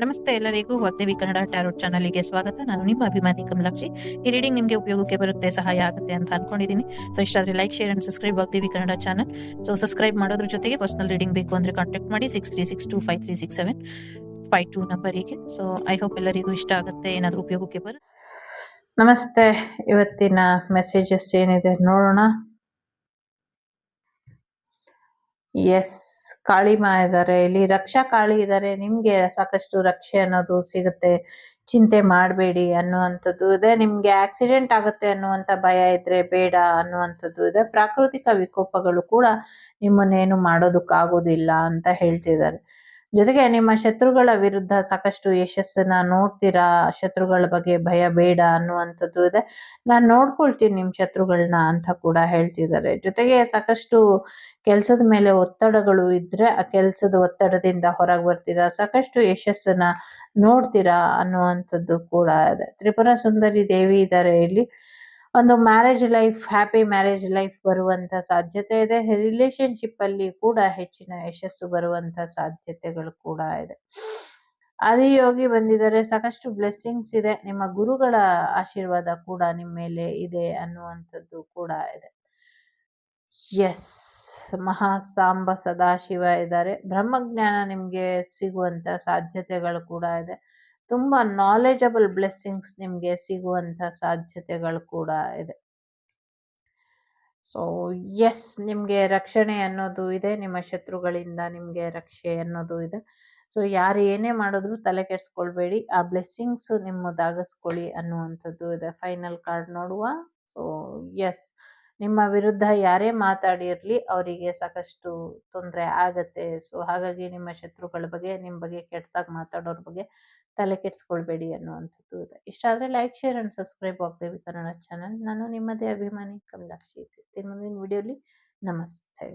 ನಮಸ್ತೆ ಎಲ್ಲರಿಗೂ ವಾಗ್ದೇವಿ ಕನ್ನಡ ಟ್ಯಾರೋಟ್ ಚಾನಲ್ಗೆ ಸ್ವಾಗತ. ನಾನು ನಿಮ್ಮ ಅಭಿಮಾನಿ ಕಮಲಾಕ್ಷಿ. ಈ ರೀಡಿಂಗ್ ನಿಮಗೆ ಉಪಯೋಗಕ್ಕೆ ಬರುತ್ತೆ, ಸಹಾಯ ಆಗುತ್ತೆ ಅಂತ ಅನ್ಕೊಂಡಿದ್ದೀನಿ. ಸೊ ಇಷ್ಟ ಆದರೆ like, share and subscribe Vagdevi Kannada channel. So subscribe ಮಾಡೋದ್ರ ಜೊತೆಗೆ ಪರ್ಸನಲ್ ರೀಡಿಂಗ್ ಬೇಕು ಅಂದ್ರೆ ಕಾಂಟ್ಯಾಕ್ಟ್ ಮಾಡಿ 6362536752 ನಂಬರಿಗೆ. ಸೊ ಐ ಹೋಪ್ ಎಲ್ಲರಿಗೂ ಇಷ್ಟ ಆಗುತ್ತೆ, ಏನಾದರೂ ಉಪಯೋಗಕ್ಕೆ ಬರುತ್ತೆ. ನಮಸ್ತೆ. ಇವತ್ತಿನ ಮೆಸೇಜಸ್ ಏನಿದೆ ನೋಡೋಣ. ಎಸ್, ಕಾಳಿಮಾ ಇದ್ದಾರೆ ಇಲ್ಲಿ, ರಕ್ಷಾ ಕಾಳಿ ಇದ್ದಾರೆ. ನಿಮ್ಗೆ ಸಾಕಷ್ಟು ರಕ್ಷೆ ಅನ್ನೋದು ಸಿಗುತ್ತೆ, ಚಿಂತೆ ಮಾಡಬೇಡಿ ಅನ್ನುವಂಥದ್ದು ಇದೆ. ನಿಮ್ಗೆ ಆಕ್ಸಿಡೆಂಟ್ ಆಗುತ್ತೆ ಅನ್ನುವಂಥ ಭಯ ಇದ್ರೆ ಬೇಡ ಅನ್ನುವಂಥದ್ದು ಇದೆ. ಪ್ರಾಕೃತಿಕ ವಿಕೋಪಗಳು ಕೂಡ ನಿಮ್ಮನ್ನೇನು ಮಾಡೋದಕ್ಕಾಗೋದಿಲ್ಲ ಅಂತ ಹೇಳ್ತಿದ್ದಾರೆ. ಜೊತೆಗೆ ನಿಮ್ಮ ಶತ್ರುಗಳ ವಿರುದ್ಧ ಸಾಕಷ್ಟು ಯಶಸ್ಸನ್ನ ನೋಡ್ತೀರಾ. ಶತ್ರುಗಳ ಬಗ್ಗೆ ಭಯ ಬೇಡ ಅನ್ನುವಂಥದ್ದು ಇದೆ. ನಾನು ನೋಡ್ಕೊಳ್ತೀನಿ ನಿಮ್ ಶತ್ರುಗಳನ್ನ ಅಂತ ಕೂಡ ಹೇಳ್ತಿದ್ದಾರೆ. ಜೊತೆಗೆ ಸಾಕಷ್ಟು ಕೆಲ್ಸದ ಮೇಲೆ ಒತ್ತಡಗಳು ಇದ್ರೆ ಆ ಕೆಲ್ಸದ ಒತ್ತಡದಿಂದ ಹೊರಗೆ ಬರ್ತೀರಾ, ಸಾಕಷ್ಟು ಯಶಸ್ಸನ್ನ ನೋಡ್ತೀರಾ ಅನ್ನುವಂಥದ್ದು ಕೂಡ ಇದೆ. ತ್ರಿಪುರ ಸುಂದರಿ ದೇವಿ ಇದ್ದಾರೆ ಇಲ್ಲಿ. ಒಂದು marriage life, happy marriage life ಬರುವಂತ ಸಾಧ್ಯತೆ ಇದೆ. ರಿಲೇಶನ್ಶಿಪ್ ಅಲ್ಲಿ ಕೂಡ ಹೆಚ್ಚಿನ ಯಶಸ್ಸು ಬರುವಂತ ಸಾಧ್ಯತೆಗಳು ಕೂಡ ಇದೆ. ಆದಿಯೋಗಿ ಬಂದಿದ್ದಾರೆ, ಸಾಕಷ್ಟು ಬ್ಲೆಸ್ಸಿಂಗ್ಸ್ ಇದೆ. ನಿಮ್ಮ ಗುರುಗಳ ಆಶೀರ್ವಾದ ಕೂಡ ನಿಮ್ಮ ಮೇಲೆ ಇದೆ ಅನ್ನುವಂಥದ್ದು ಕೂಡ ಇದೆ. ಎಸ್, ಮಹಾಸಾಂಬ ಸದಾಶಿವ ಇದ್ದಾರೆ. ಬ್ರಹ್ಮಜ್ಞಾನ ನಿಮ್ಗೆ ಸಿಗುವಂತ ಸಾಧ್ಯತೆಗಳು ಕೂಡ ಇದೆ. ತುಂಬಾ ನಾಲೆಜಬಲ್ ಬ್ಲೆಸ್ಸಿಂಗ್ಸ್ ನಿಮ್ಗೆ ಸಿಗುವಂತ ಸಾಧ್ಯತೆಗಳು ಕೂಡ ಇದೆ. ಸೊ ಎಸ್, ನಿಮ್ಗೆ ರಕ್ಷಣೆ ಅನ್ನೋದು ಇದೆ. ನಿಮ್ಮ ಶತ್ರುಗಳಿಂದ ನಿಮ್ಗೆ ರಕ್ಷೆ ಅನ್ನೋದು ಇದೆ. ಸೊ ಯಾರು ಏನೇ ಮಾಡಿದ್ರು ತಲೆ ಕೆಡ್ಸ್ಕೊಳ್ಬೇಡಿ, ಆ ಬ್ಲೆಸ್ಸಿಂಗ್ಸ್ ನಿಮ್ಮದಾಗಿಸ್ಕೊಳ್ಳಿ ಅನ್ನುವಂಥದ್ದು ಇದೆ. ಫೈನಲ್ ಕಾರ್ಡ್ ನೋಡುವ. ಸೊ ಎಸ್, ನಿಮ್ಮ ವಿರುದ್ಧ ಯಾರೇ ಮಾತಾಡಿರ್ಲಿ ಅವರಿಗೆ ಸಾಕಷ್ಟು ತೊಂದರೆ ಆಗತ್ತೆ. ಸೊ ಹಾಗಾಗಿ ನಿಮ್ಮ ಶತ್ರುಗಳ ಬಗ್ಗೆ, ನಿಮ್ಮ ಬಗ್ಗೆ ಕೆಟ್ಟದಾಗಿ ಮಾತಾಡೋರ ಬಗ್ಗೆ ತಲೆ ಕೆಡ್ಸ್ಕೊಳ್ಬೇಡಿ ಅನ್ನುವಂಥದ್ದು ಇದೆ. ಇಷ್ಟ ಆದ್ರೆ ಲೈಕ್, ಶೇರ್ ಅಂಡ್ ಸಬ್ಸ್ಕ್ರೈಬ್ ಆಗ್ತೇವೆ ಕನ್ನಡ ಚಾನಲ್. ನಾನು ನಿಮ್ಮದೇ ಅಭಿಮಾನಿ ಕಮಲಾಕ್ಷಿ. ಸಿಗ್ತೀನಿ ಮುಂದಿನ ವಿಡಿಯೋಲಿ. ನಮಸ್ತೆ.